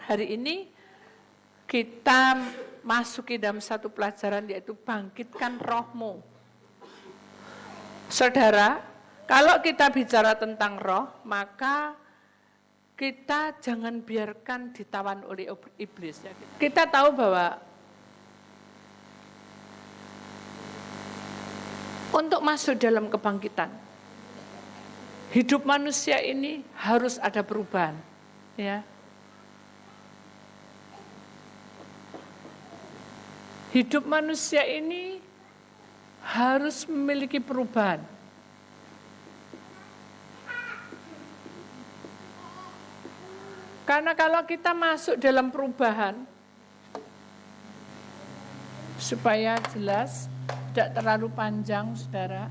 Hari ini kita masuki dalam satu pelajaran yaitu bangkitkan rohmu. Saudara, kalau kita bicara tentang roh, maka kita jangan biarkan ditawan oleh iblis. Kita tahu bahwa untuk masuk dalam kebangkitan, hidup manusia ini harus ada perubahan, ya. Hidup manusia ini harus memiliki perubahan. Karena kalau kita masuk dalam perubahan, supaya jelas, tidak terlalu panjang, saudara.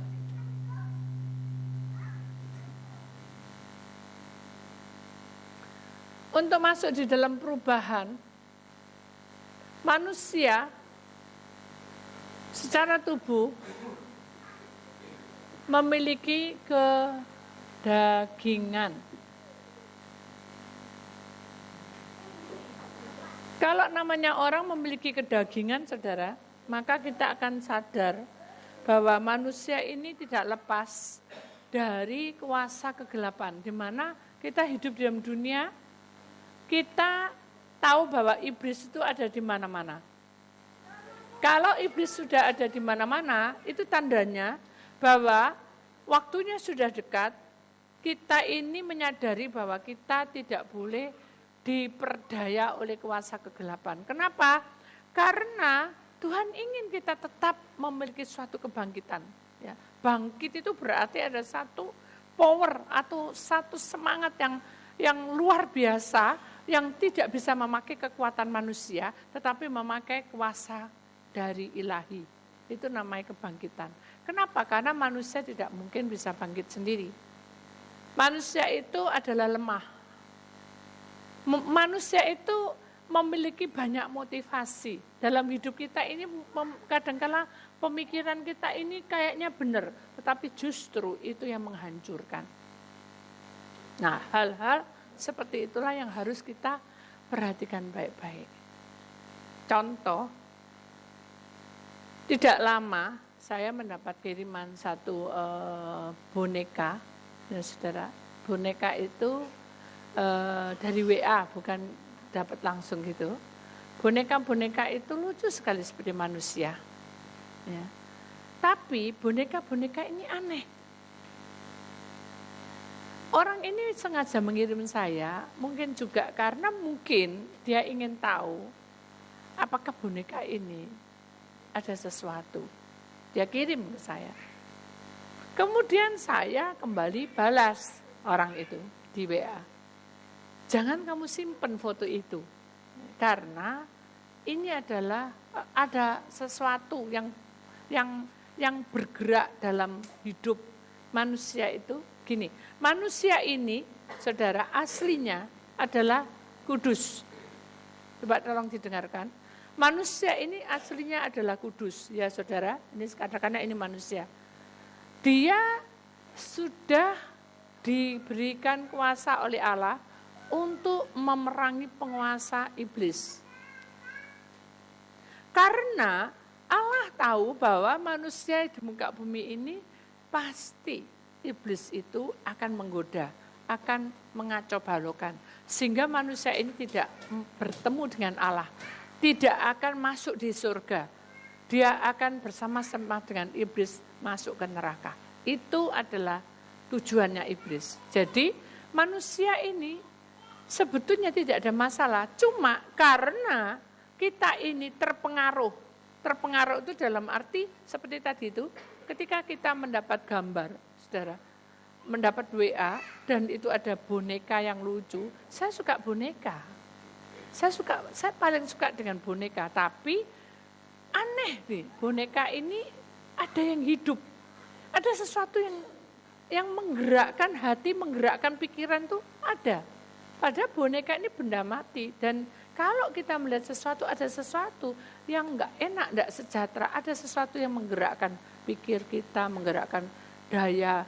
Untuk masuk di dalam perubahan, manusia secara tubuh memiliki kedagingan. Kalau namanya orang memiliki kedagingan, saudara, maka kita akan sadar bahwa manusia ini tidak lepas dari kuasa kegelapan, di mana kita hidup dalam dunia, kita tahu bahwa iblis itu ada di mana-mana. Kalau iblis sudah ada di mana-mana, itu tandanya bahwa waktunya sudah dekat, kita ini menyadari bahwa kita tidak boleh diperdaya oleh kuasa kegelapan. Kenapa? Karena Tuhan ingin kita tetap memiliki suatu kebangkitan. Ya. Bangkit itu berarti ada satu power atau satu semangat yang luar biasa, yang tidak bisa memakai kekuatan manusia, tetapi memakai kuasa dari ilahi. Itu namanya kebangkitan. Kenapa? Karena manusia tidak mungkin bisa bangkit sendiri. Manusia itu adalah lemah. Manusia itu memiliki banyak motivasi. Dalam hidup kita ini kadang-kala pemikiran kita ini kayaknya benar, tetapi justru itu yang menghancurkan. Nah, hal-hal seperti itulah yang harus kita perhatikan baik-baik. Contoh, tidak lama saya mendapat kiriman satu boneka, ya saudara. Boneka itu dari WA, bukan dapat langsung gitu. Boneka-boneka itu lucu sekali seperti manusia. Ya. Tapi boneka-boneka ini aneh. Orang ini sengaja mengirim saya, mungkin juga karena mungkin dia ingin tahu apakah boneka ini ada sesuatu. Dia kirim ke saya. Kemudian saya kembali balas orang itu di WA. Jangan kamu simpen foto itu. Karena ini adalah ada sesuatu yang bergerak dalam hidup manusia itu. Gini, manusia ini, saudara, aslinya adalah kudus. Coba tolong didengarkan. Manusia ini aslinya adalah kudus, ya saudara. Ini katakanlah ini manusia. Dia sudah diberikan kuasa oleh Allah untuk memerangi penguasa iblis. Karena Allah tahu bahwa manusia di muka bumi ini pasti iblis itu akan menggoda, akan mengacau baloukan. Sehingga manusia ini tidak bertemu dengan Allah. Tidak akan masuk di surga. Dia akan bersama-sama dengan iblis masuk ke neraka. Itu adalah tujuannya iblis. Jadi manusia ini sebetulnya tidak ada masalah. Cuma karena kita ini terpengaruh. Terpengaruh itu dalam arti seperti tadi itu, ketika kita mendapat gambar, saudara, mendapat WA dan itu ada boneka yang lucu, saya suka boneka. Saya paling suka dengan boneka, tapi aneh nih, boneka ini ada yang hidup. Ada sesuatu yang menggerakkan hati, menggerakkan pikiran tuh ada. Padahal boneka ini benda mati, dan kalau kita melihat sesuatu, ada sesuatu yang enggak enak, enggak sejahtera, ada sesuatu yang menggerakkan pikir kita, menggerakkan daya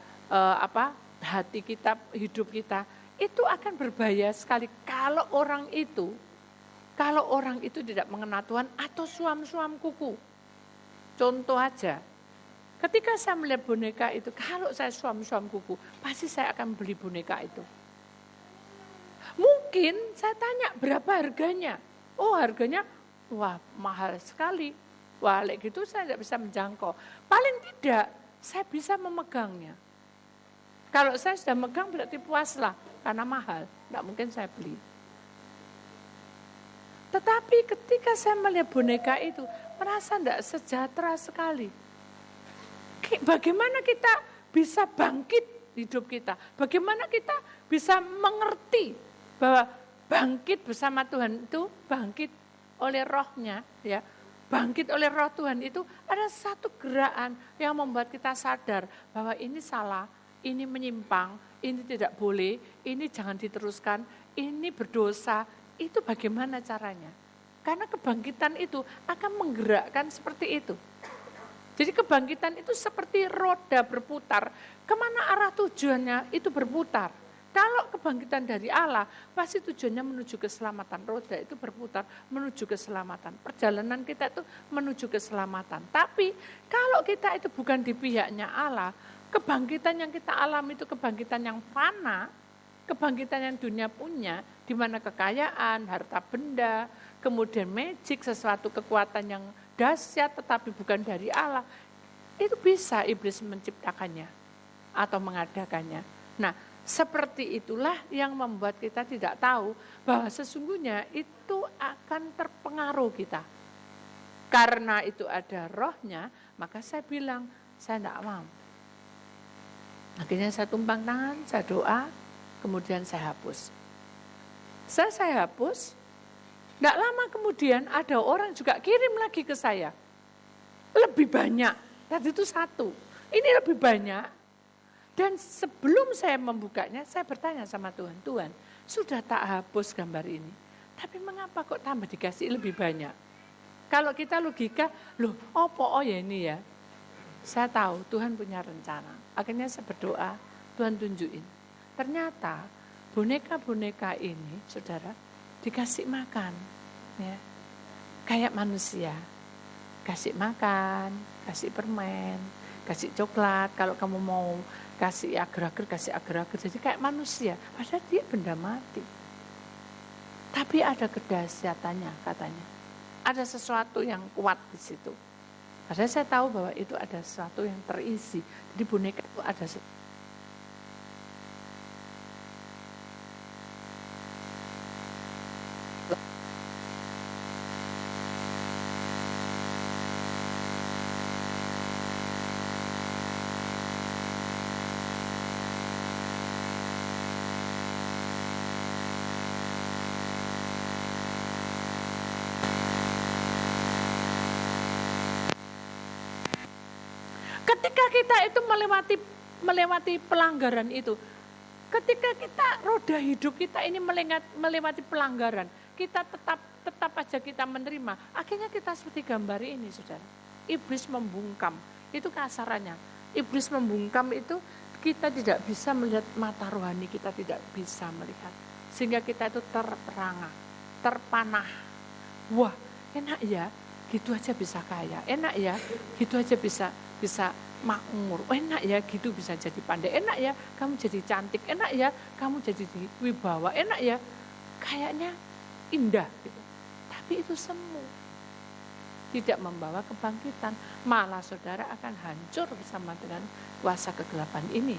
hati kita, hidup kita, itu akan berbahaya sekali kalau orang itu Kalau orang itu tidak mengenal Tuhan atau suam-suam kuku. Contoh aja, ketika saya melihat boneka itu, kalau saya suam-suam kuku, pasti saya akan beli boneka itu. Mungkin saya tanya berapa harganya. Oh harganya, wah mahal sekali. Wah gitu saya tidak bisa menjangkau. Paling tidak saya bisa memegangnya. Kalau saya sudah megang berarti puaslah, karena mahal. Tidak mungkin saya beli. Tetapi ketika saya melihat boneka itu, merasa tidak sejahtera sekali. Bagaimana kita bisa bangkit hidup kita? Bagaimana kita bisa mengerti bahwa bangkit bersama Tuhan itu, bangkit oleh rohnya, ya, bangkit oleh roh Tuhan itu ada satu gerakan yang membuat kita sadar bahwa ini salah, ini menyimpang, ini tidak boleh, ini jangan diteruskan, ini berdosa. Itu bagaimana caranya? Karena kebangkitan itu akan menggerakkan seperti itu. Jadi kebangkitan itu seperti roda berputar. Kemana arah tujuannya itu berputar. Kalau kebangkitan dari Allah, pasti tujuannya menuju keselamatan. Roda itu berputar menuju keselamatan. Perjalanan kita itu menuju keselamatan. Tapi kalau kita itu bukan di pihaknya Allah, kebangkitan yang kita alami itu kebangkitan yang fana, kebangkitan yang dunia punya, di mana kekayaan, harta benda, kemudian magic, sesuatu kekuatan yang dahsyat tetapi bukan dari Allah, itu bisa iblis menciptakannya atau mengadakannya. Nah, seperti itulah yang membuat kita tidak tahu bahwa sesungguhnya itu akan terpengaruh kita. Karena itu ada rohnya, maka saya bilang, saya tidak mau. Akhirnya saya tumpang tangan, saya doa, kemudian saya hapus. Saya hapus, tidak lama kemudian ada orang juga kirim lagi ke saya. Lebih banyak, tadi itu satu, ini lebih banyak. Dan sebelum saya membukanya, saya bertanya sama Tuhan, Tuhan sudah tak hapus gambar ini. Tapi mengapa kok tambah dikasih lebih banyak? Kalau kita logika, oh ya ini ya. Saya tahu Tuhan punya rencana. Akhirnya saya berdoa, Tuhan tunjukin. Ternyata boneka-boneka ini, saudara, dikasih makan. Ya. Kayak manusia. Kasih makan, kasih permen, kasih coklat. Kalau kamu mau kasih agar-agar, kasih agar-agar. Jadi kayak manusia. Padahal dia benda mati. Tapi ada kedahsyatannya katanya. Ada sesuatu yang kuat di situ. Padahal saya tahu bahwa itu ada sesuatu yang terisi. Jadi boneka itu ada sesuatu. Ketika kita itu melewati pelanggaran itu, ketika kita roda hidup kita ini melewati pelanggaran, kita tetap aja kita menerima. Akhirnya kita seperti gambar ini, saudara. Iblis membungkam, itu kasarannya. Iblis membungkam itu kita tidak bisa melihat mata rohani, kita tidak bisa melihat. Sehingga kita itu terperangah, terpanah. Wah, enak ya, gitu aja bisa kaya. Enak ya, gitu aja bisa makmur. Enak ya, gitu bisa jadi pandai. Enak ya, kamu jadi cantik. Enak ya, kamu jadi wibawa. Enak ya, kayaknya indah gitu. Tapi itu semu. Tidak membawa kebangkitan. Malah saudara akan hancur bersama dengan kuasa kegelapan ini.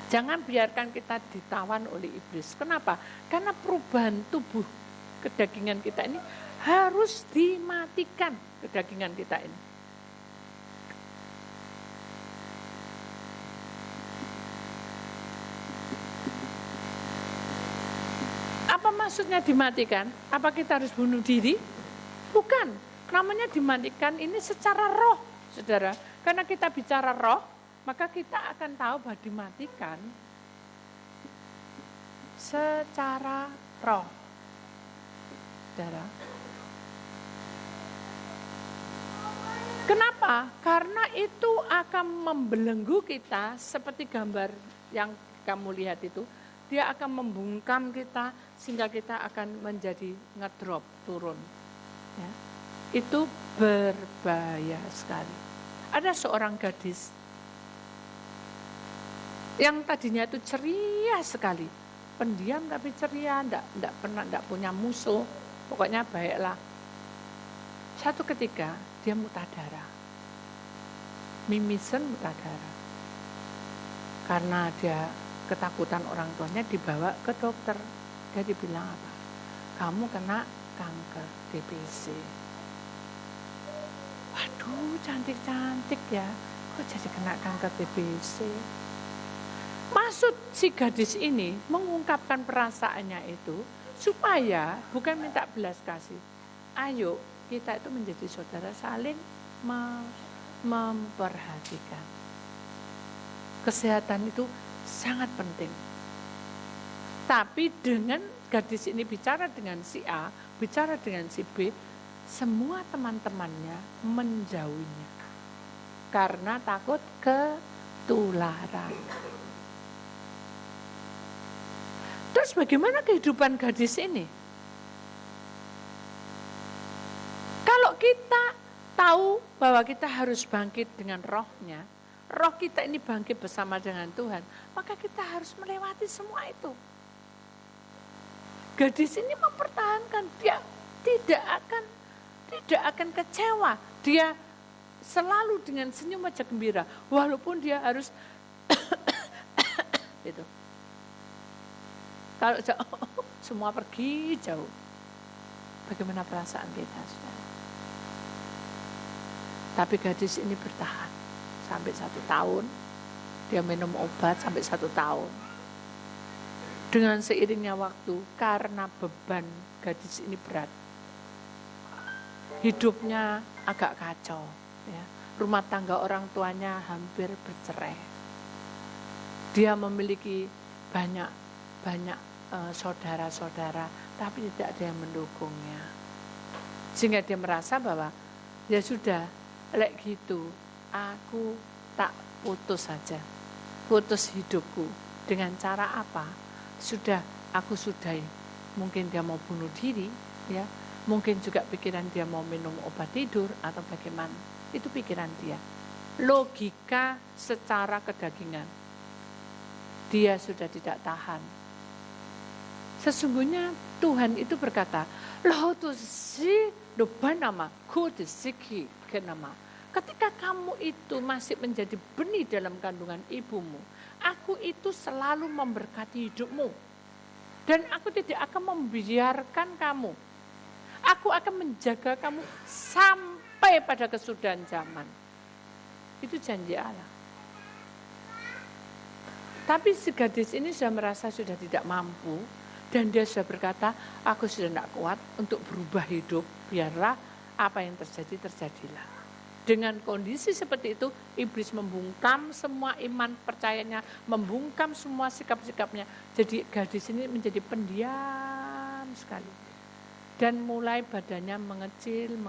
Jangan biarkan kita ditawan oleh iblis. Kenapa? Karena perubahan tubuh kedagingan kita ini harus dimatikan, kedagingan kita ini. Apa maksudnya dimatikan? Apa kita harus bunuh diri? Bukan. Namanya dimatikan ini secara roh, saudara. Karena kita bicara roh, maka kita akan tahu bahwa dimatikan secara roh, saudara. Kenapa? Karena itu akan membelenggu kita seperti gambar yang kamu lihat itu. Dia akan membungkam kita sehingga kita akan menjadi ngedrop, turun. Ya. Itu berbahaya sekali. Ada seorang gadis yang tadinya itu ceria sekali, pendiam tapi ceria, enggak punya musuh, pokoknya baiklah. Satu ketika dia muntah darah, mimisen muntah darah, karena dia ketakutan orang tuanya dibawa ke dokter. Dia dibilang apa? Kamu kena kanker DBC. Waduh, cantik-cantik ya, kok jadi kena kanker DBC? Maksud si gadis ini mengungkapkan perasaannya itu supaya bukan minta belas kasih. Ayo kita itu menjadi saudara, saling memperhatikan. Kesehatan itu sangat penting. Tapi dengan gadis ini bicara dengan si A, bicara dengan si B, semua teman-temannya menjauhinya karena takut ketularan. Terus bagaimana kehidupan gadis ini? Kalau kita tahu bahwa kita harus bangkit dengan rohnya, roh kita ini bangkit bersama dengan Tuhan, maka kita harus melewati semua itu. Gadis ini mempertahankan, dia tidak akan kecewa, dia selalu dengan senyum wajah gembira, walaupun dia harus gitu. Kalau semua pergi jauh, bagaimana perasaan kita, saudara? Tapi gadis ini bertahan sampai 1 tahun, dia minum obat sampai 1 tahun. Dengan seiringnya waktu, karena beban gadis ini berat, hidupnya agak kacau, ya. Rumah tangga orang tuanya hampir bercerai. Dia memiliki banyak saudara-saudara, tapi tidak ada yang mendukungnya. Sehingga dia merasa bahwa ya sudah, lek gitu, aku tak putus saja, putus hidupku. Dengan cara apa? Sudah, aku sudahi. Mungkin dia mau bunuh diri, ya. Mungkin juga pikiran dia mau minum obat tidur atau bagaimana. Itu pikiran dia. Logika secara kedagingan. Dia sudah tidak tahan. Sesungguhnya Tuhan itu berkata, ketika kamu itu masih menjadi benih dalam kandungan ibumu, aku itu selalu memberkati hidupmu. Dan aku tidak akan membiarkan kamu. Aku akan menjaga kamu sampai pada kesudahan zaman. Itu janji Allah. Tapi si gadis ini sudah merasa sudah tidak mampu. Dan dia sudah berkata, aku sudah tidak kuat untuk berubah hidup. Biarlah apa yang terjadi, terjadilah. Dengan kondisi seperti itu, iblis membungkam semua iman percayanya, membungkam semua sikap-sikapnya. Jadi gadis ini menjadi pendiam sekali. Dan mulai badannya mengecil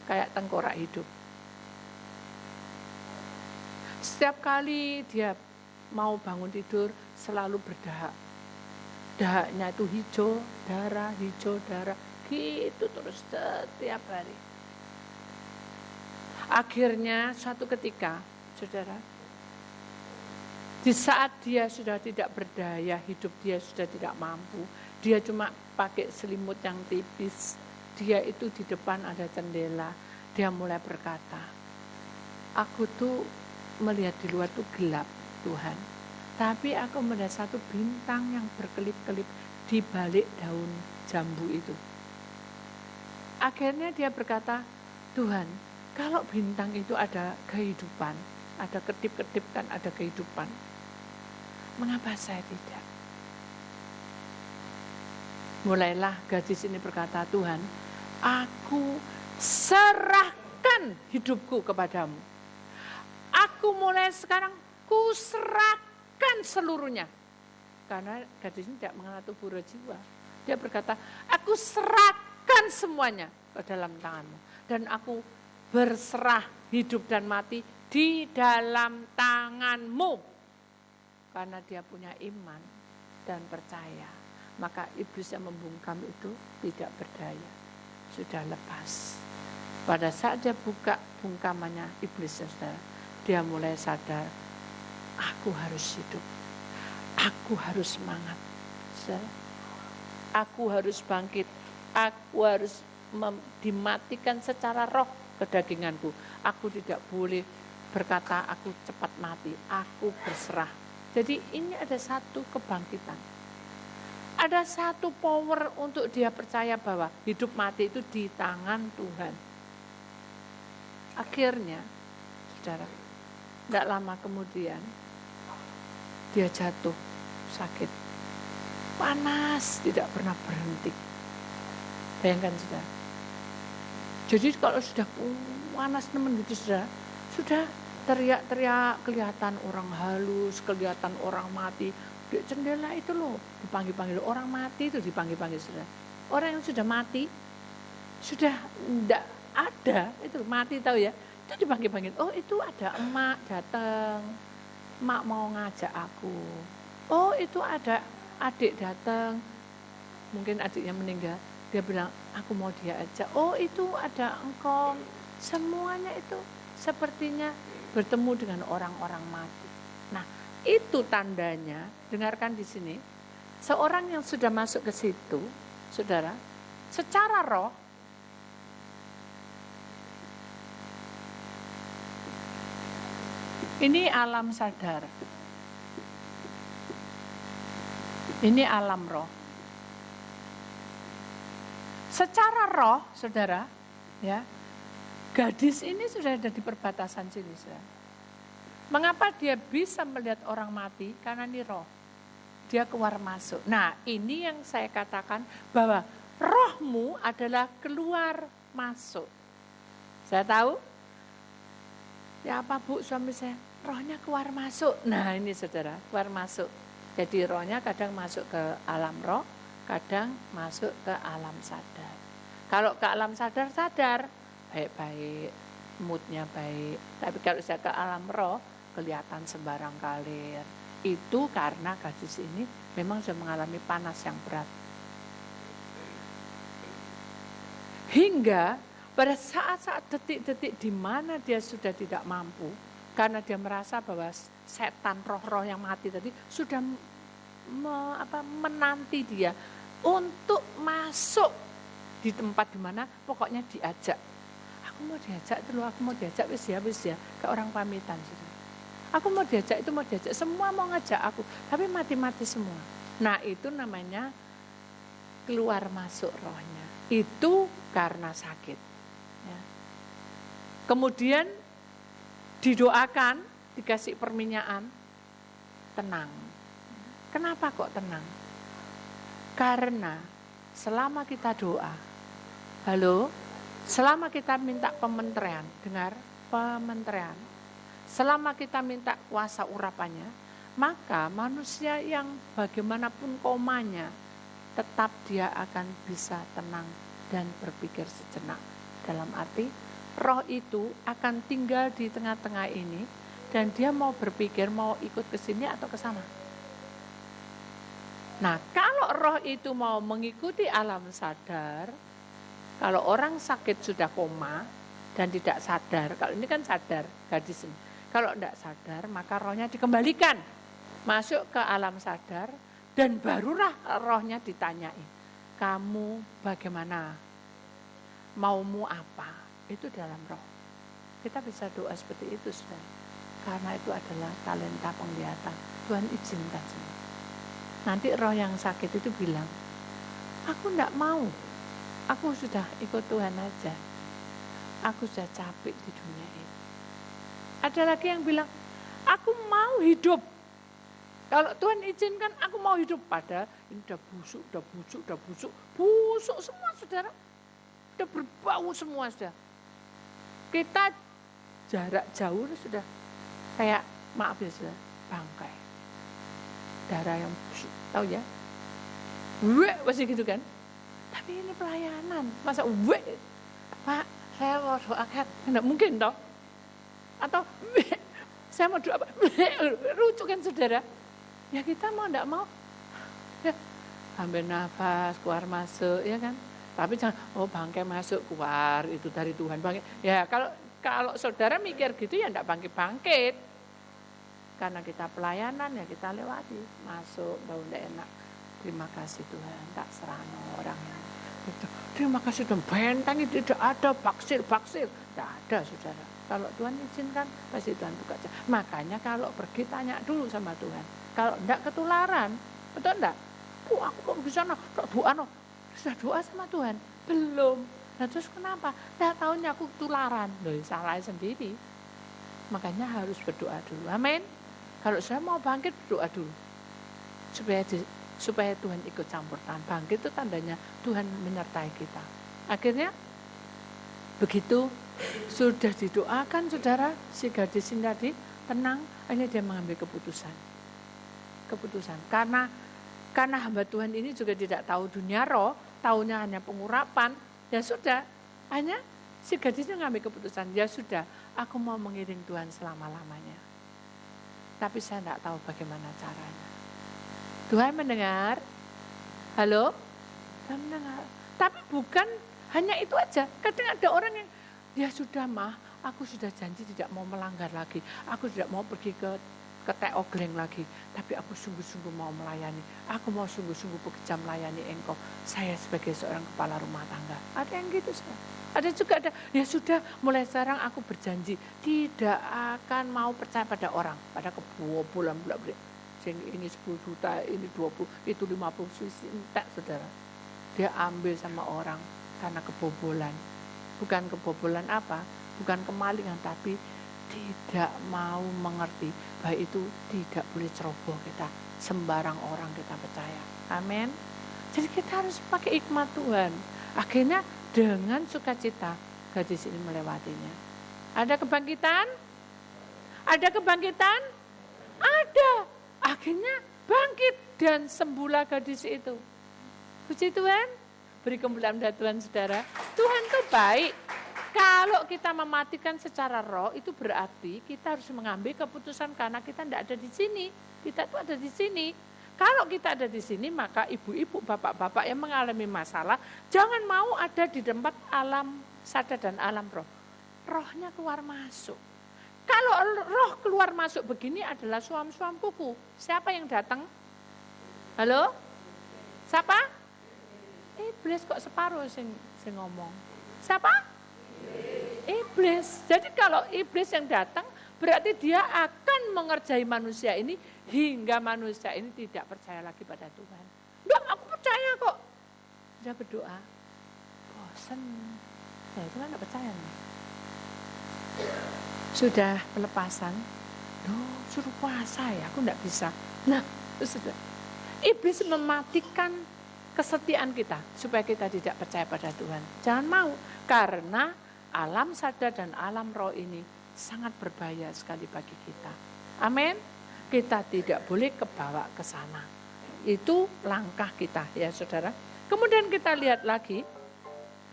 kayak tengkorak hidup. Setiap kali dia mau bangun tidur selalu berdahak. Dahaknya itu hijau darah, gitu terus setiap hari. Akhirnya suatu ketika, saudara, di saat dia sudah tidak berdaya, hidup dia sudah tidak mampu, dia cuma pakai selimut yang tipis, dia itu di depan ada jendela, dia mulai berkata, aku tuh melihat di luar tuh gelap, Tuhan, tapi aku melihat satu bintang yang berkelip-kelip di balik daun jambu itu. Akhirnya dia berkata, Tuhan, kalau bintang itu ada kehidupan, ada kedip-kedip kan ada kehidupan, mengapa saya tidak? Mulailah gadis ini berkata, Tuhan, aku serahkan hidupku kepadamu. Aku mulai sekarang kuserahkan seluruhnya. Karena gadis ini tidak mengenal tubuh jiwa. Dia berkata, aku serahkan semuanya ke dalam tanganmu. Dan aku berserah hidup dan mati di dalam tanganmu. Karena dia punya iman. dan percaya. Maka iblis yang membungkam itu tidak berdaya. Sudah lepas. Pada saat dia buka bungkamannya iblis, saudara, dia mulai sadar, aku harus hidup. Aku harus semangat. Aku harus bangkit. Aku harus dimatikan secara roh kedaginganku. Aku tidak boleh berkata aku cepat mati. Aku berserah. Jadi ini ada satu kebangkitan. Ada satu power untuk dia percaya bahwa hidup mati itu di tangan Tuhan. Akhirnya, saudara, tidak lama kemudian dia jatuh sakit. Panas, tidak pernah berhenti. Bayangkan, saudara. Jadi kalau sudah panas teman gitu, saudara, sudah teriak-teriak, kelihatan orang halus, kelihatan orang mati. Di jendela itu loh, dipanggil-panggil. Orang mati itu dipanggil-panggil, saudara. Orang yang sudah mati, sudah tidak ada, itu mati tahu ya. Itu dipanggil-panggil, oh itu ada emak datang. Emak mau ngajak aku. Oh itu ada adik datang. Mungkin adiknya meninggal. Dia bilang, aku mau dia ajak. Oh itu ada engkong. Semuanya itu sepertinya bertemu dengan orang-orang mati. Nah, itu tandanya, dengarkan di sini. Seorang yang sudah masuk ke situ, saudara, secara roh, ini alam sadar. Ini alam roh. Secara roh, saudara, ya, gadis ini sudah ada di perbatasan sini, saudara. Mengapa dia bisa melihat orang mati? Karena ini roh. Dia keluar masuk. Nah, ini yang saya katakan bahwa rohmu adalah keluar masuk. Saya tahu, ya apa Bu, suami saya, rohnya keluar masuk. Nah ini saudara, keluar masuk. Jadi rohnya kadang masuk ke alam roh, kadang masuk ke alam sadar. Kalau ke alam sadar, baik-baik, moodnya baik. Tapi kalau saya ke alam roh, kelihatan sembarang kalir. Itu karena gadis ini memang sudah mengalami panas yang berat. Hingga pada saat-saat detik-detik di mana dia sudah tidak mampu, karena dia merasa bahwa setan roh-roh yang mati tadi sudah menanti dia untuk masuk di tempat di mana pokoknya diajak. Aku mau diajak itu loh, aku mau diajak wis ya ke orang pamitan. Aku mau diajak, semua mau ngajak aku, tapi mati-mati semua. Nah itu namanya keluar masuk rohnya. Itu karena sakit. Ya. Kemudian didoakan, dikasih perminyakan, tenang. Kenapa kok tenang? Karena selama kita doa, selama kita minta pementerian, dengar pementerian, selama kita minta kuasa urapannya, maka manusia yang bagaimanapun komanya, tetap dia akan bisa tenang dan berpikir sejenak. Dalam arti, roh itu akan tinggal di tengah-tengah ini dan dia mau berpikir mau ikut ke sini atau ke sana. Nah, kalau roh itu mau mengikuti alam sadar, kalau orang sakit sudah koma dan tidak sadar, kalau ini kan sadar gadis ini. Kalau tidak sadar, maka rohnya dikembalikan masuk ke alam sadar dan barulah rohnya ditanyain, kamu bagaimana? Maumu apa? Itu dalam roh. Kita bisa doa seperti itu, saudara. Karena itu adalah talenta penglihatan. Tuhan izinkan semua. Nanti roh yang sakit itu bilang, aku tidak mau. Aku sudah ikut Tuhan aja. Aku sudah capek di dunia ini. Ada lagi yang bilang, aku mau hidup. Kalau Tuhan izinkan, aku mau hidup. Padahal ini udah busuk semua, saudara. Udah berbau semua, saudara. Kita jarak jauh sudah kayak, maaf ya saudara, bangkai. Darah yang busuk, tahu ya? Masih gitu kan? Tapi ini pelayanan, masa Pak, saya mau doakan, enggak mungkin toh. Atau saya mau doa, lucu kan saudara? Ya kita mau enggak mau, ambil nafas, keluar masuk, ya kan? Tapi jangan, bangkai masuk, keluar, itu dari Tuhan. Bangkai. Ya kalau saudara mikir gitu ya enggak bangkit-bangkit. Karena kita pelayanan ya kita lewati, masuk, bau enggak enak. Terima kasih Tuhan, tak serana orang yang itu. Terima kasih Tuhan, bentang itu tidak ada, baksir, tidak ada saudara. Kalau Tuhan izinkan, pasti Tuhan buka. Makanya kalau pergi tanya dulu sama Tuhan. Kalau enggak ketularan, betul enggak? Aku mau di sana, sudah doa sama Tuhan? Belum. Nah terus kenapa? Enggak tahunya aku ketularan. Loh, salah sendiri. Makanya harus berdoa dulu. Amin. Kalau saya mau bangkit, berdoa dulu. Supaya Tuhan ikut campur tangan. Bangkit itu tandanya Tuhan menyertai kita. Akhirnya begitu sudah didoakan saudara, si gadis ini tadi tenang, ini dia mengambil keputusan. Karena hamba Tuhan ini juga tidak tahu dunia roh, taunya hanya pengurapan, ya sudah, hanya si gadis ini mengambil keputusan, ya sudah, aku mau mengiring Tuhan selama-lamanya. Tapi saya tidak tahu bagaimana caranya. Tuhan mendengar, halo? Tuhan mendengar. Tapi bukan hanya itu aja, kadang ada orang yang, ya sudah mah, aku sudah janji tidak mau melanggar lagi, aku tidak mau pergi ke TO Gleng lagi, tapi aku sungguh-sungguh mau melayani, aku mau sungguh-sungguh bekerja melayani engkau, saya sebagai seorang kepala rumah tangga. Ada yang gitu sih. Ada juga ada, ya sudah mulai sekarang aku berjanji tidak akan mau percaya pada orang, pada kebobolan bulan-bulan. Ini 10 juta, ini 20, itu 50 suisi, enggak saudara. Dia ambil sama orang karena kebobolan. Bukan kebobolan apa, bukan kemalingan, tapi tidak mau mengerti bahwa itu tidak boleh ceroboh kita, sembarang orang kita percaya. Amin. Jadi kita harus pakai hikmat Tuhan. Akhirnya dengan sukacita gadis ini melewatinya. Ada kebangkitan? Ada kebangkitan? Ada. Akhirnya bangkit dan sembuhlah gadis itu. Puji Tuhan. Beri kemuliaan pada Tuhan saudara. Tuhan itu baik. Kalau kita mematikan secara roh, itu berarti kita harus mengambil keputusan karena kita tidak ada di sini. Kita itu ada di sini. Kalau kita ada di sini, maka ibu-ibu, bapak-bapak yang mengalami masalah, jangan mau ada di tempat alam sadar dan alam roh. Rohnya keluar masuk. Kalau roh keluar masuk begini adalah suam-suam kuku. Siapa yang datang? Halo? Siapa? Iblis kok separuh sing ngomong. Siapa? Iblis. Jadi kalau iblis yang datang, berarti dia akan mengerjai manusia ini hingga manusia ini tidak percaya lagi pada Tuhan. Enggak, aku percaya kok. Dia berdoa, bosan. Ya itu kan enggak percaya nih. Sudah pelepasan, suruh puasa ya, aku enggak bisa. Nah, sudah. Iblis mematikan kesetiaan kita supaya kita tidak percaya pada Tuhan. Jangan mau, karena alam sadar dan alam roh ini sangat berbahaya sekali bagi kita. Amin. Kita tidak boleh kebawa ke sana. Itu langkah kita ya saudara. Kemudian kita lihat lagi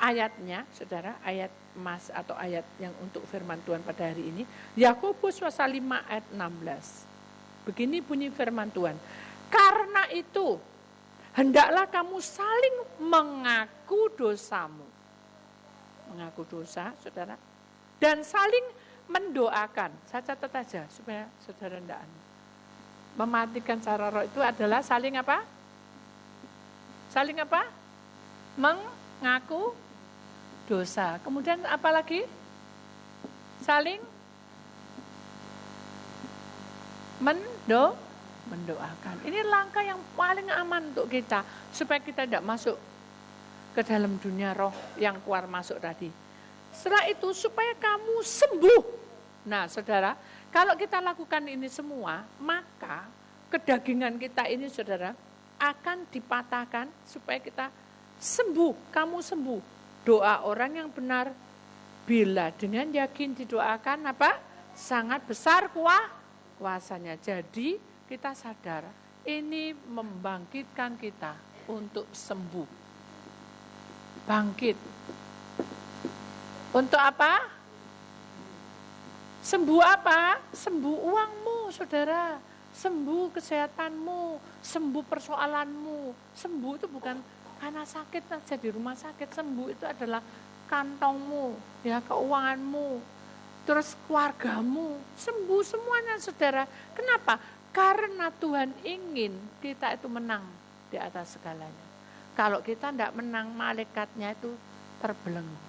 ayatnya saudara, ayat emas atau ayat yang untuk firman Tuhan pada hari ini. Yakobus pasal 5 ayat 16. Begini bunyi firman Tuhan. Karena itu hendaklah kamu saling mengaku dosamu. Mengaku dosa saudara. Dan saling mendoakan. Saya catat aja supaya saudara tidak mematikan secara roh itu adalah saling apa? Saling apa? Mengaku dosa. Kemudian apa lagi? Saling mendoakan. Ini langkah yang paling aman untuk kita supaya kita tidak masuk ke dalam dunia roh yang keluar masuk tadi. Setelah itu supaya kamu sembuh. Nah saudara, kalau kita lakukan ini semua, maka kedagingan kita ini saudara akan dipatahkan supaya kita sembuh, kamu sembuh. Doa orang yang benar bila dengan yakin didoakan apa? Sangat besar kuasanya. Jadi kita sadar ini membangkitkan kita untuk sembuh. Bangkit. Untuk apa? Sembuh apa? Sembuh uangmu, saudara. sembuh kesehatanmu, sembuh persoalanmu. Sembuh itu bukan karena sakit saja di rumah sakit. Sembuh itu adalah kantongmu, ya, keuanganmu, terus keluargamu. Sembuh semuanya, saudara. Kenapa? Karena Tuhan ingin kita itu menang di atas segalanya. Kalau kita tidak menang, malaikatnya itu terbelenggu.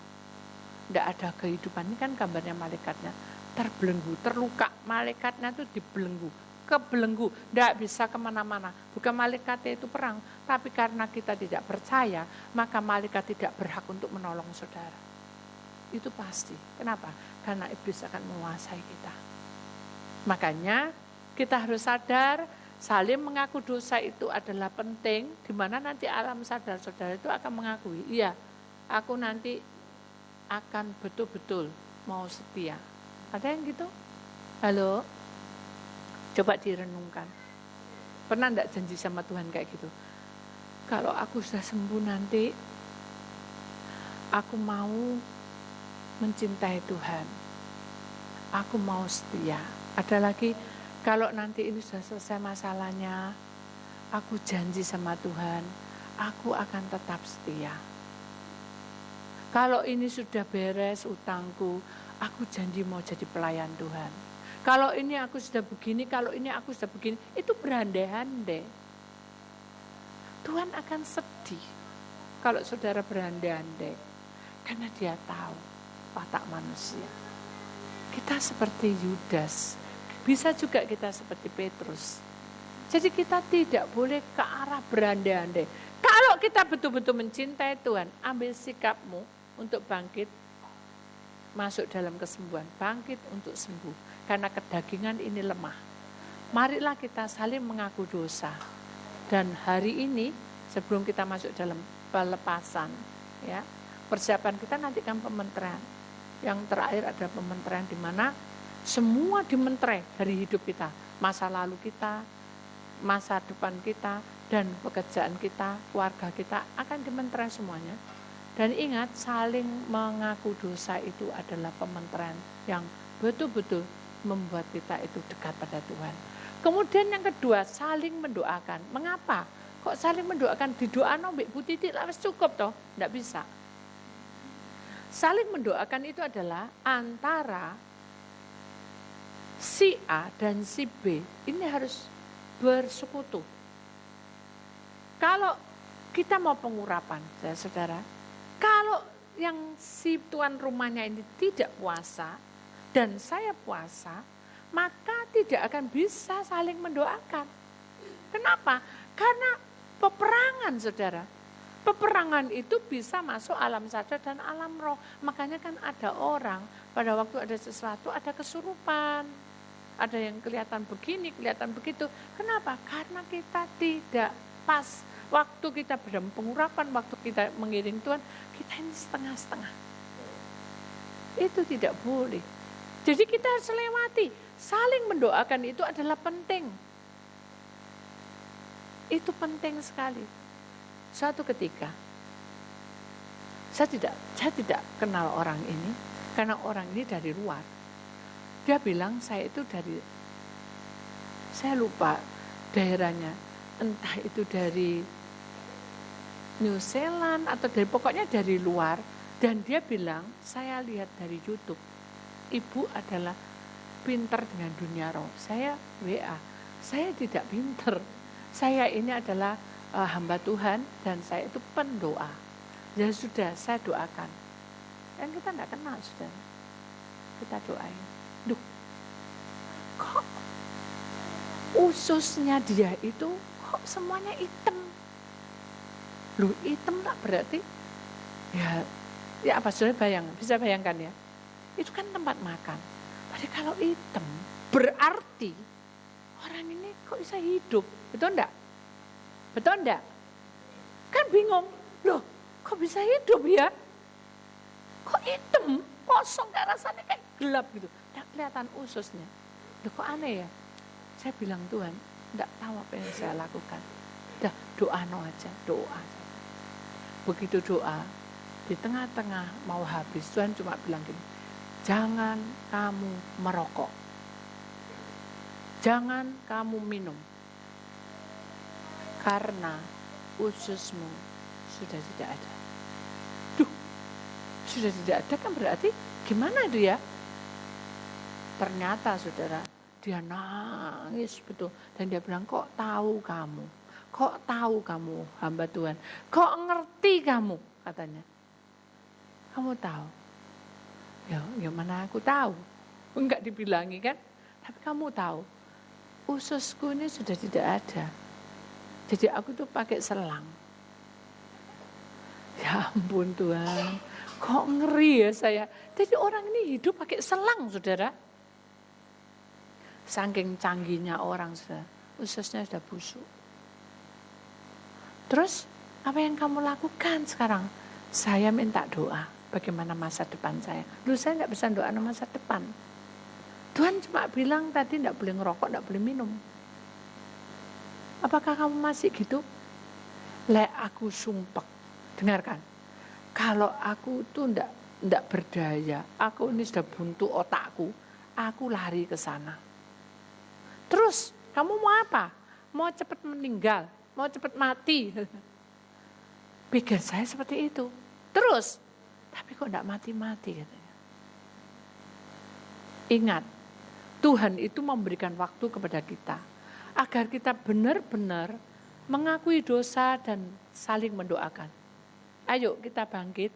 Tidak ada kehidupan. Ini kan gambarnya malaikatnya. Terbelenggu, terluka. Malaikatnya itu dibelenggu, kebelenggu, tidak bisa kemana-mana. Bukan malaikatnya itu perang, tapi karena kita tidak percaya, maka malaikat tidak berhak untuk menolong saudara. Itu pasti. Kenapa? Karena iblis akan menguasai kita. Makanya kita harus sadar, saling mengaku dosa itu adalah penting, di mana nanti alam sadar saudara itu akan mengakui, iya, aku nanti akan betul-betul mau setia. Ada yang gitu? Halo? Coba direnungkan. Pernah enggak janji sama Tuhan kayak gitu? Kalau aku sudah sembuh nanti, aku mau mencintai Tuhan. Aku mau setia. Ada lagi, kalau nanti ini sudah selesai masalahnya, aku janji sama Tuhan, aku akan tetap setia. Kalau ini sudah beres utangku, aku janji mau jadi pelayan Tuhan. Kalau ini aku sudah begini, kalau ini aku sudah begini, itu berandai-andai. Tuhan akan sedih kalau saudara berandai-andai, karena dia tahu watak manusia. Kita seperti Yudas, bisa juga kita seperti Petrus. Jadi kita tidak boleh ke arah berandai-andai. Kalau kita betul-betul mencintai Tuhan, ambil sikapmu untuk bangkit, masuk dalam kesembuhan, bangkit untuk sembuh. Karena kedagingan ini lemah. Marilah kita saling mengaku dosa. Dan hari ini, sebelum kita masuk dalam pelepasan, ya, persiapan kita nanti kan pementeran. Yang terakhir ada pementeran di mana semua dimenterai dari hidup kita. Masa lalu kita, masa depan kita, dan pekerjaan kita, keluarga kita akan dimenterai semuanya. Dan ingat, saling mengaku dosa itu adalah pementeran yang betul-betul membuat kita itu dekat pada Tuhan. Kemudian yang kedua, saling mendoakan. Mengapa? Kok saling mendoakan? Didoakan mbek Bu Titik lah cukup toh? Enggak bisa. Saling mendoakan itu adalah antara si A dan si B ini harus bersekutu. Kalau kita mau pengurapan, saudara, kalau yang si tuan rumahnya ini tidak puasa dan saya puasa, maka tidak akan bisa saling mendoakan. Kenapa? Karena peperangan, saudara. Peperangan itu bisa masuk alam sadar dan alam roh. Makanya kan ada orang pada waktu ada sesuatu, ada kesurupan. Ada yang kelihatan begini, kelihatan begitu. Kenapa? Karena kita tidak pas. Waktu kita dalam pengurapan, waktu kita mengiring Tuhan, kita ini setengah-setengah. Itu tidak boleh. Jadi kita harus lewati. Saling mendoakan itu adalah penting. Itu penting sekali. Suatu ketika, saya tidak kenal orang ini, karena orang ini dari luar. Dia bilang saya lupa daerahnya, entah itu dari New Zealand atau pokoknya dari luar. Dan dia bilang, saya lihat dari YouTube, ibu adalah pintar dengan dunia roh. Saya WA, saya tidak pintar. Saya ini adalah hamba Tuhan dan saya itu pendoa. Ya sudah, saya doakan. Dan kita tidak kenal, sudah. Kita doain. Duh, kok ususnya dia itu kok semuanya hitam? Loh, hitam tak berarti? Ya apa, sudah bisa bayangkan ya? Itu kan tempat makan. Tapi kalau hitam, berarti orang ini kok bisa hidup? Betul enggak? Betul enggak? Kan bingung. Loh, kok bisa hidup ya? Kok hitam? Kosong, gak rasanya kayak gelap gitu. Tidak kelihatan ususnya. Loh, kok aneh ya? Saya bilang, Tuhan, tidak tahu apa yang saya lakukan. Dah, doa aja, doa. Begitu doa, di tengah-tengah mau habis, Tuhan cuma bilang gini, jangan kamu merokok. Jangan kamu minum. Karena ususmu sudah tidak ada. Duh, sudah tidak ada kan berarti gimana dia? Ternyata saudara, dia nangis betul. Dan dia bilang, kok tahu kamu? Kok tahu kamu hamba Tuhan? Kok ngerti kamu? Katanya. Kamu tahu? Ya mana aku tahu? Enggak dibilangi kan? Tapi kamu tahu, ususku ini sudah tidak ada. Jadi aku tuh pakai selang. Ya ampun Tuhan, kok ngeri ya saya. Jadi orang ini hidup pakai selang saudara. Saking canggihnya orang sudah, ususnya sudah busuk. Terus apa yang kamu lakukan sekarang? Saya minta doa, bagaimana masa depan saya. Dulu saya tidak bisa doa masa depan. Tuhan cuma bilang tadi tidak boleh ngerokok, tidak boleh minum. Apakah kamu masih gitu? Aku sumpah, dengarkan. Kalau aku tuh tidak berdaya, aku ini sudah buntu otakku, aku lari ke sana. Terus, kamu mau apa? Mau cepat meninggal? Mau cepat mati? Pikir saya seperti itu. Terus, tapi kok tidak mati-mati katanya. Ingat, Tuhan itu memberikan waktu kepada kita. Agar kita benar-benar mengakui dosa dan saling mendoakan. Ayo kita bangkit,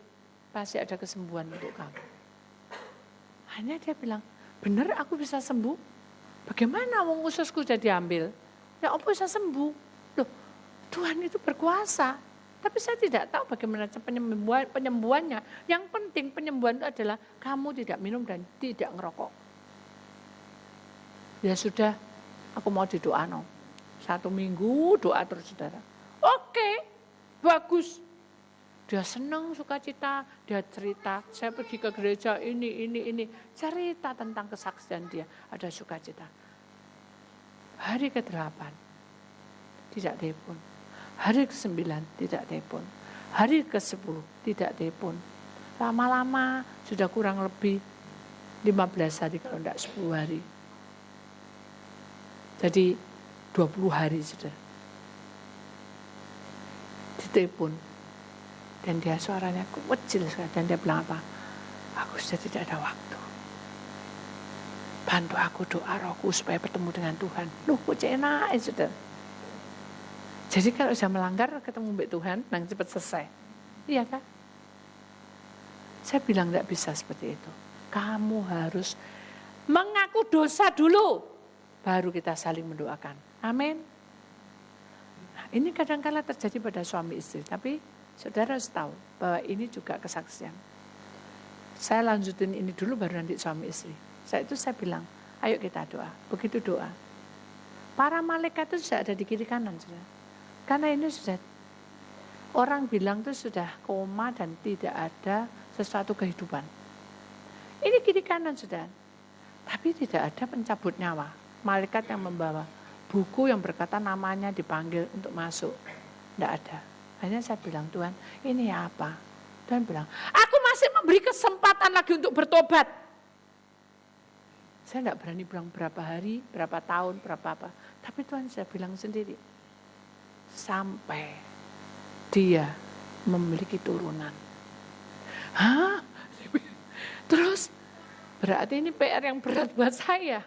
pasti ada kesembuhan untuk kamu. Hanya dia bilang, benar aku bisa sembuh? Bagaimana wong ususku sudah diambil? Ya apa bisa sembuh? Loh, Tuhan itu berkuasa. Tapi saya tidak tahu bagaimana penyembuhannya. Yang penting penyembuhan itu adalah kamu tidak minum dan tidak ngerokok. Ya sudah, aku mau didoakan. 1 minggu doa terus saudara. Oke, bagus. Dia senang sukacita, dia cerita, saya pergi ke gereja ini. Cerita tentang kesaksian dia, ada sukacita. Hari ke-8, tidak telepon. Hari ke-9, tidak telepon. Hari ke-10, tidak telepon. Lama-lama sudah kurang lebih 15 hari, kalau tidak 10 hari. Jadi 20 hari sudah. Ditelepon. Dan dia suaranya kecil sekali. Dan dia bilang apa? Aku sudah tidak ada waktu. Bantu aku doa rohku supaya bertemu dengan Tuhan. Loh kok enak sudah. Jadi kalau sudah melanggar ketemu dengan Tuhan, nang cepat selesai. Iya kan? Saya bilang tidak bisa seperti itu. Kamu harus mengaku dosa dulu. Baru kita saling mendoakan. Amin. Nah, ini kadang-kala terjadi pada suami istri. Tapi saudara harus tahu bahwa ini juga kesaksian. Saya lanjutin ini dulu baru nanti suami istri. Saya bilang, ayo kita doa. Begitu doa. Para malaikat itu sudah ada di kiri kanan. Saudara. Karena ini sudah, orang bilang itu sudah koma dan tidak ada sesuatu kehidupan. Ini kiri kanan sudah. Tapi tidak ada pencabut nyawa. Malaikat yang membawa buku yang berkata namanya dipanggil untuk masuk. Tidak ada. Hanya saya bilang, Tuhan, ini apa? Tuhan bilang, aku masih memberi kesempatan lagi untuk bertobat. Saya tidak berani bilang berapa hari, berapa tahun, berapa apa. Tapi Tuhan saya bilang sendiri, sampai dia memiliki turunan. Hah? Terus, berarti ini PR yang berat buat saya.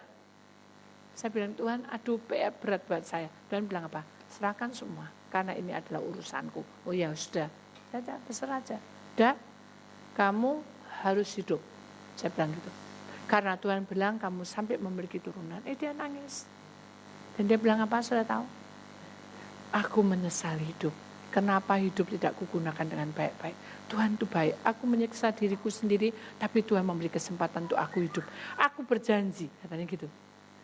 Saya bilang, Tuhan, aduh PR berat buat saya. Tuhan bilang apa? Serahkan semua. Karena ini adalah urusanku. Oh ya sudah, terserah aja. Dah, kamu harus hidup. Saya bilang gitu. Karena Tuhan bilang kamu sampai memiliki turunan. Dia nangis. Dan dia bilang apa? Sudah tahu? Aku menyesal hidup. Kenapa hidup tidak kugunakan dengan baik-baik? Tuhan itu baik. Aku menyiksa diriku sendiri, tapi Tuhan memberi kesempatan untuk aku hidup. Aku berjanji, katanya gitu.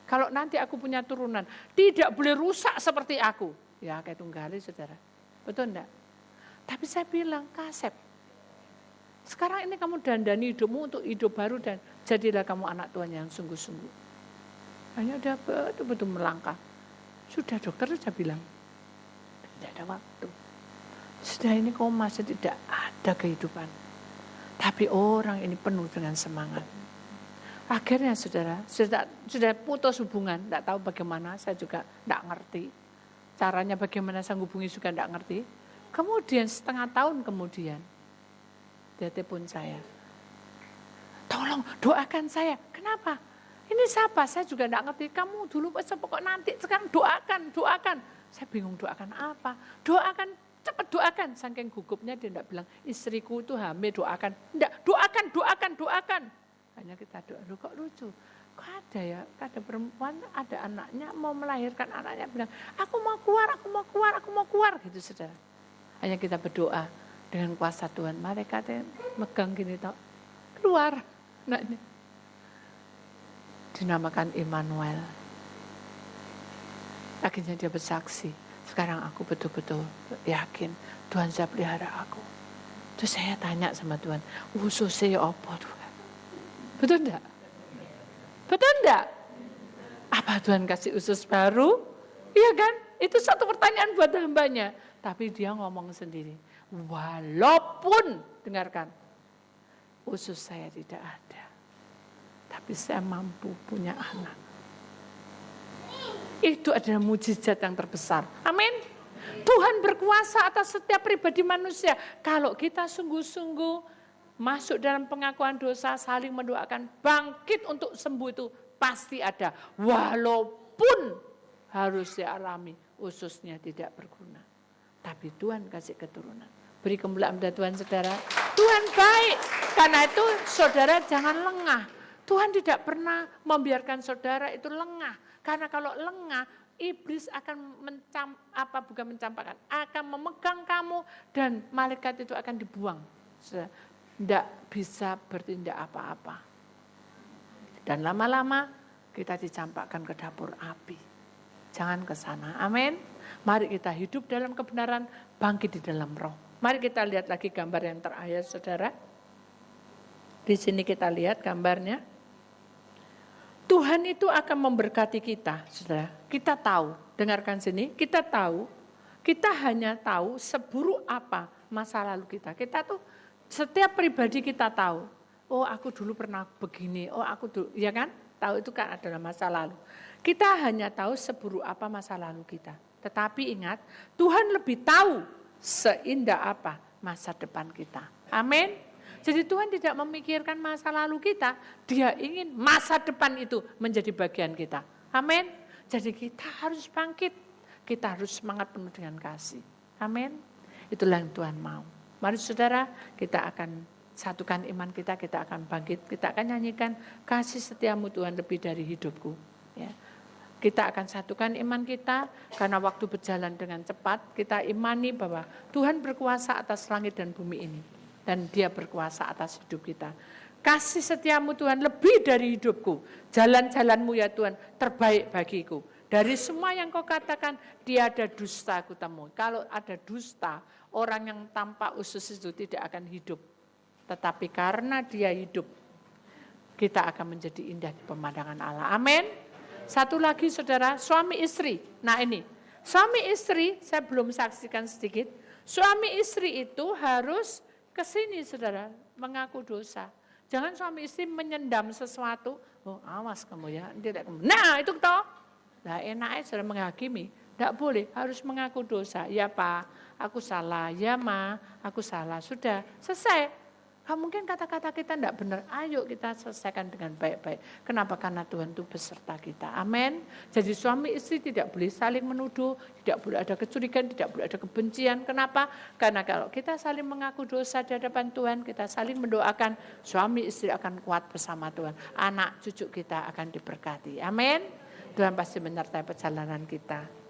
Kalau nanti aku punya turunan, tidak boleh rusak seperti aku. Ya kayak tunggali saudara. Betul enggak? Tapi saya bilang, Kasep, sekarang ini kamu dandani hidupmu untuk hidup baru dan jadilah kamu anak Tuhan yang sungguh-sungguh. Hanya udah betul-betul melangkah. Sudah dokter sudah bilang, tidak ada waktu. Sudah ini kamu masih tidak ada kehidupan. Tapi orang ini penuh dengan semangat. Akhirnya saudara, sudah putus hubungan, tidak tahu bagaimana, saya juga tidak ngerti. Caranya bagaimana saya hubungi juga tidak ngerti. Kemudian setengah tahun kemudian, dia telepon saya. Tolong doakan saya. Kenapa? Ini siapa? Saya juga tidak ngerti. Kamu dulu pokok nanti, sekarang doakan. Saya bingung doakan apa. Doakan, cepat doakan. Saking gugupnya dia tidak bilang, istriku itu hamil, doakan. Tidak, doakan. Hanya kita doa, kok lucu. Kok ada ya, ada perempuan, ada anaknya, mau melahirkan anaknya, bilang, aku mau keluar, gitu saudara. Hanya kita berdoa dengan kuasa Tuhan. Mereka megang gini, keluar anaknya. Dinamakan Immanuel. Akhirnya dia bersaksi, sekarang aku betul-betul yakin Tuhan saya pelihara aku. Terus saya tanya sama Tuhan, ususnya apa Tuhan? Betul enggak? Apa Tuhan kasih usus baru? Iya kan? Itu satu pertanyaan buat hambanya. Tapi dia ngomong sendiri, walaupun, dengarkan, usus saya tidak ada, tapi saya mampu punya anak. Itu adalah mujizat yang terbesar. Amin. Tuhan berkuasa atas setiap pribadi manusia. Kalau kita sungguh-sungguh masuk dalam pengakuan dosa, saling mendoakan, bangkit untuk sembuh itu pasti ada. Walaupun harus dialami, ususnya tidak berguna. Tapi Tuhan kasih keturunan. Beri kemuliaan pada Tuhan saudara. Tuhan baik. Karena itu saudara jangan lengah. Tuhan tidak pernah membiarkan saudara itu lengah. Karena kalau lengah, iblis akan akan memegang kamu dan malaikat itu akan dibuang. Tidak bisa bertindak apa-apa. Dan lama-lama kita dicampakkan ke dapur api. Jangan ke sana. Amin. Mari kita hidup dalam kebenaran, bangkit di dalam roh. Mari kita lihat lagi gambar yang terakhir, saudara. Di sini kita lihat gambarnya. Tuhan itu akan memberkati kita, saudara. Kita tahu, dengarkan sini, kita tahu, kita hanya tahu seburuk apa masa lalu kita. Kita tuh, setiap pribadi kita tahu, oh aku dulu pernah begini, oh aku dulu, ya kan? Tahu itu kan adalah masa lalu. Kita hanya tahu seburuk apa masa lalu kita. Tetapi ingat, Tuhan lebih tahu seindah apa masa depan kita. Amin. Jadi Tuhan tidak memikirkan masa lalu kita, Dia ingin masa depan itu menjadi bagian kita. Amin. Jadi kita harus bangkit, kita harus semangat penuh dengan kasih. Amin. Itulah yang Tuhan mau. Mari saudara, kita akan satukan iman kita akan bangkit, kita akan nyanyikan kasih setiamu Tuhan lebih dari hidupku. Ya. Kita akan satukan iman kita, karena waktu berjalan dengan cepat, kita imani bahwa Tuhan berkuasa atas langit dan bumi ini. Dan Dia berkuasa atas hidup kita. Kasih setiamu Tuhan lebih dari hidupku. Jalan-jalanmu ya Tuhan terbaik bagiku. Dari semua yang kau katakan, tiada dusta aku temui. Kalau ada dusta, orang yang tanpa usus itu tidak akan hidup. Tetapi karena dia hidup, kita akan menjadi indah di pemandangan Allah. Amin. Satu lagi saudara, suami istri. Nah ini, suami istri, saya belum saksikan sedikit. Suami istri itu harus ke sini saudara, mengaku dosa. Jangan suami istri menyendam sesuatu. Oh awas kamu ya. Nah itu toh. Nah enaknya saudara menghakimi. Tidak boleh, harus mengaku dosa. Ya Pak, aku salah. Ya Ma, aku salah. Sudah, selesai. Mungkin kata-kata kita tidak benar. Ayo kita selesaikan dengan baik-baik. Kenapa? Karena Tuhan itu beserta kita. Amin. Jadi suami istri tidak boleh saling menuduh, tidak boleh ada kecurigaan, tidak boleh ada kebencian. Kenapa? Karena kalau kita saling mengaku dosa di hadapan Tuhan, kita saling mendoakan, suami istri akan kuat bersama Tuhan. Anak cucu kita akan diberkati. Amin. Tuhan pasti menyertai perjalanan kita.